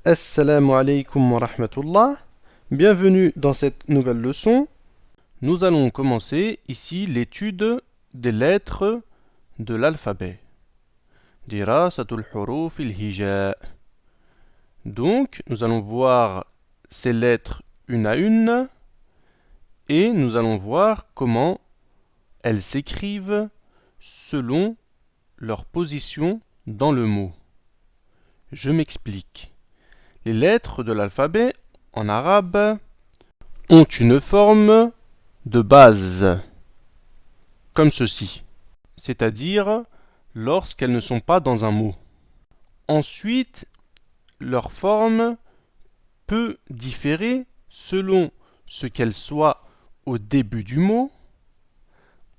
Assalamu alaikum wa rahmatullah. Bienvenue dans cette nouvelle leçon. Nous allons commencer ici l'étude des lettres de l'alphabet. Dirasatul huruf il-hija. Donc, nous allons voir ces lettres une à une et nous allons voir comment elles s'écrivent selon leur position dans le mot. Je m'explique. Les lettres de l'alphabet en arabe ont une forme de base, comme ceci, c'est-à-dire lorsqu'elles ne sont pas dans un mot. Ensuite, leur forme peut différer selon ce qu'elle soit au début du mot,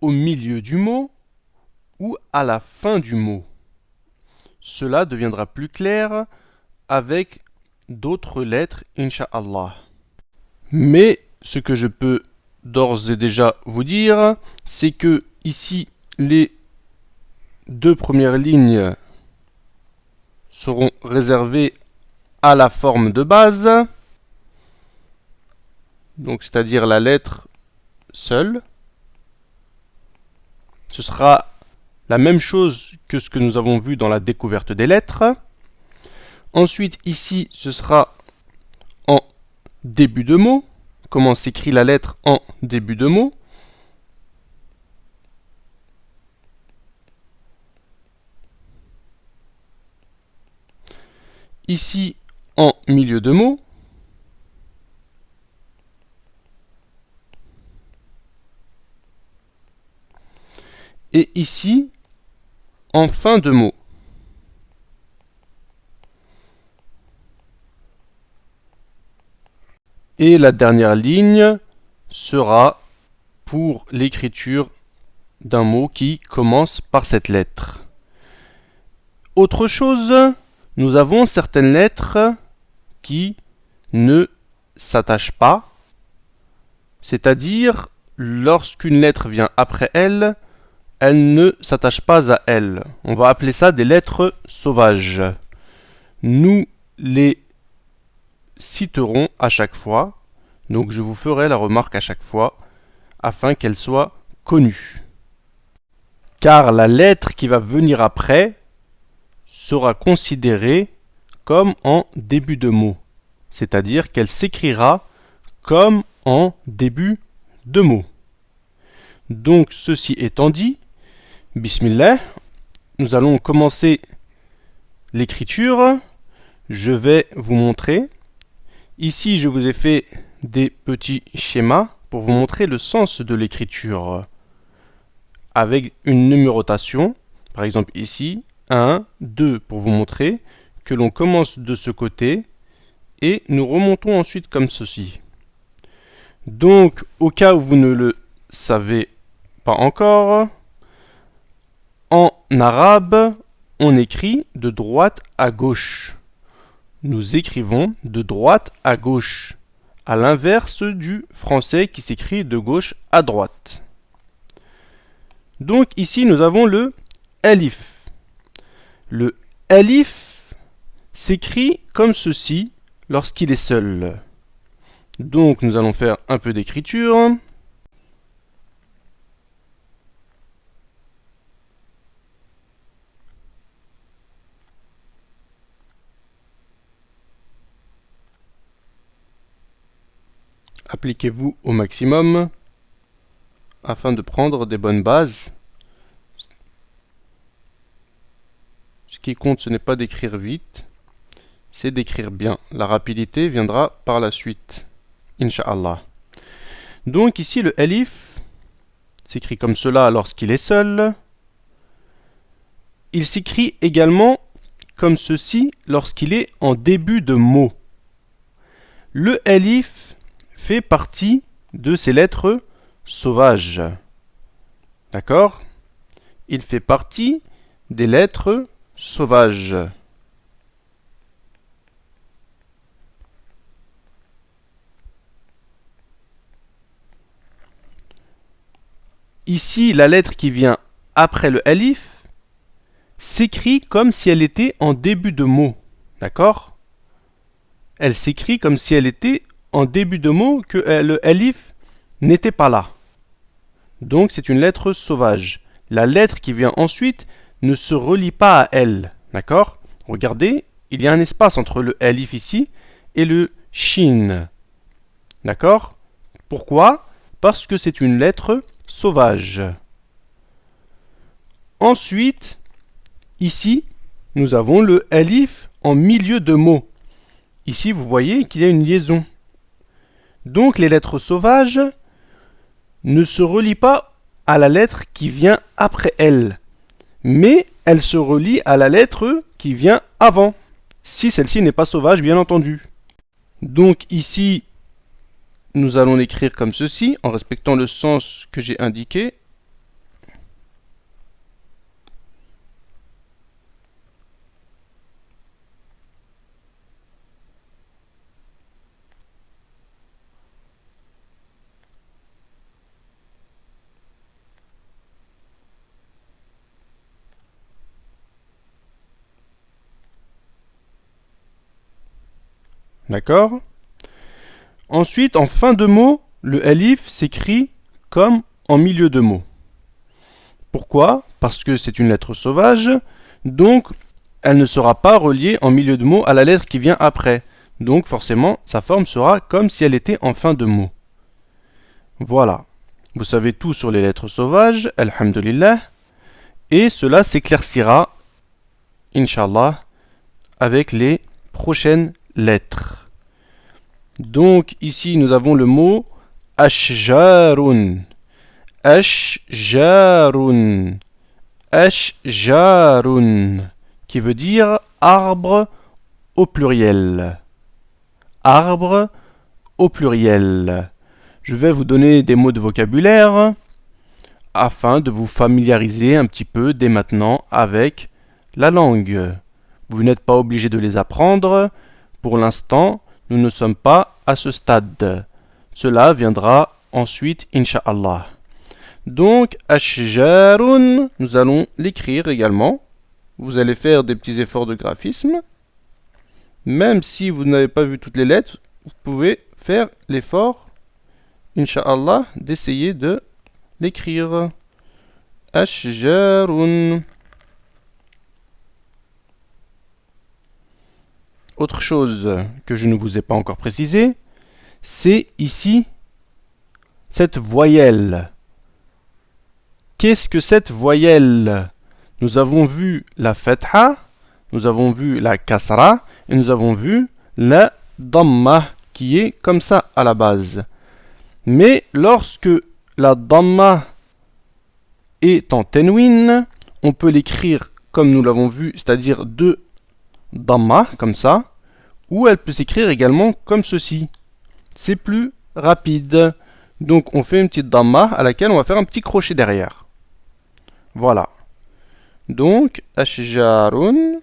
au milieu du mot ou à la fin du mot. Cela deviendra plus clair avec d'autres lettres, Inch'Allah. Mais ce que je peux d'ores et déjà vous dire, c'est que ici, les deux premières lignes seront réservées à la forme de base, donc c'est-à-dire la lettre seule. Ce sera la même chose que ce que nous avons vu dans la découverte des lettres. Ensuite, ici, ce sera en début de mot. Comment s'écrit la lettre en début de mot? Ici, en milieu de mot. Et ici, en fin de mot. Et la dernière ligne sera pour l'écriture d'un mot qui commence par cette lettre. Autre chose, nous avons certaines lettres qui ne s'attachent pas, c'est-à-dire lorsqu'une lettre vient après elle, elle ne s'attache pas à elle. On va appeler ça des lettres sauvages. Nous les citerons à chaque fois, donc je vous ferai la remarque à chaque fois, afin qu'elle soit connue. Car la lettre qui va venir après sera considérée comme en début de mot, c'est-à-dire qu'elle s'écrira comme en début de mot. Donc ceci étant dit, Bismillah, nous allons commencer l'écriture. Je vais vous montrer. Ici, je vous ai fait des petits schémas pour vous montrer le sens de l'écriture avec une numérotation. Par exemple ici, 1, 2 pour vous montrer que l'on commence de ce côté et nous remontons ensuite comme ceci. Donc, au cas où vous ne le savez pas encore, en arabe, on écrit de droite à gauche. Nous écrivons de droite à gauche, à l'inverse du français qui s'écrit de gauche à droite. Donc ici, nous avons le alif. Le alif s'écrit comme ceci lorsqu'il est seul. Donc nous allons faire un peu d'écriture. Appliquez-vous au maximum afin de prendre des bonnes bases. Ce qui compte, ce n'est pas d'écrire vite, c'est d'écrire bien. La rapidité viendra par la suite, Inch'Allah. Donc ici, le alif s'écrit comme cela lorsqu'il est seul. Il s'écrit également comme ceci lorsqu'il est en début de mot. Le alif fait partie de ces lettres sauvages. D'accord? Il fait partie des lettres sauvages. Ici, la lettre qui vient après le alif s'écrit comme si elle était en début de mot. D'accord? elle s'écrit comme si elle était en début de mot, que le alif n'était pas là. Donc c'est une lettre sauvage. La lettre qui vient ensuite ne se relie pas à elle. D'accord? Regardez, il y a un espace entre le alif ici et le shin. D'accord? Pourquoi? Parce que c'est une lettre sauvage. Ensuite, ici, nous avons le alif en milieu de mot. Ici, vous voyez qu'il y a une liaison. Donc les lettres sauvages ne se relient pas à la lettre qui vient après elle, mais elle se relie à la lettre qui vient avant, si celle-ci n'est pas sauvage, bien entendu. Donc ici, nous allons l'écrire comme ceci, en respectant le sens que j'ai indiqué. D'accord? Ensuite, en fin de mot, le alif s'écrit comme en milieu de mot. Pourquoi? Parce que c'est une lettre sauvage, donc elle ne sera pas reliée en milieu de mot à la lettre qui vient après. Donc forcément, sa forme sera comme si elle était en fin de mot. Voilà. Vous savez tout sur les lettres sauvages, alhamdulillah, et cela s'éclaircira, inshallah, avec les prochaines lettres. Donc ici nous avons le mot ashjarun, ashjarun, ashjarun, qui veut dire arbre au pluriel. Arbre au pluriel. Je vais vous donner des mots de vocabulaire afin de vous familiariser un petit peu dès maintenant avec la langue. Vous n'êtes pas obligé de les apprendre. Pour l'instant, nous ne sommes pas à ce stade. Cela viendra ensuite, incha'Allah. Donc, ashjarun, nous allons l'écrire également. Vous allez faire des petits efforts de graphisme. Même si vous n'avez pas vu toutes les lettres, vous pouvez faire l'effort, incha'Allah, d'essayer de l'écrire. Ashjarun. Autre chose que je ne vous ai pas encore précisé, c'est ici cette voyelle. Qu'est-ce que cette voyelle? Nous avons vu la fatha, nous avons vu la kasra et nous avons vu la damma qui est comme ça à la base. Mais lorsque la damma est en tenwin, on peut l'écrire comme nous l'avons vu, c'est-à-dire deux damma comme ça, ou elle peut s'écrire également comme ceci. C'est plus rapide. Donc on fait une petite damma à laquelle on va faire un petit crochet derrière. Voilà. Donc, ashjarun.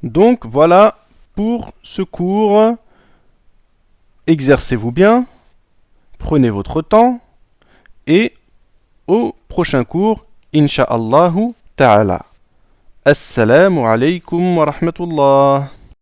Donc voilà pour ce cours. Exercez-vous bien, prenez votre temps et au prochain cours, incha'Allahu ta'ala. Assalamu alaykum wa rahmatullah.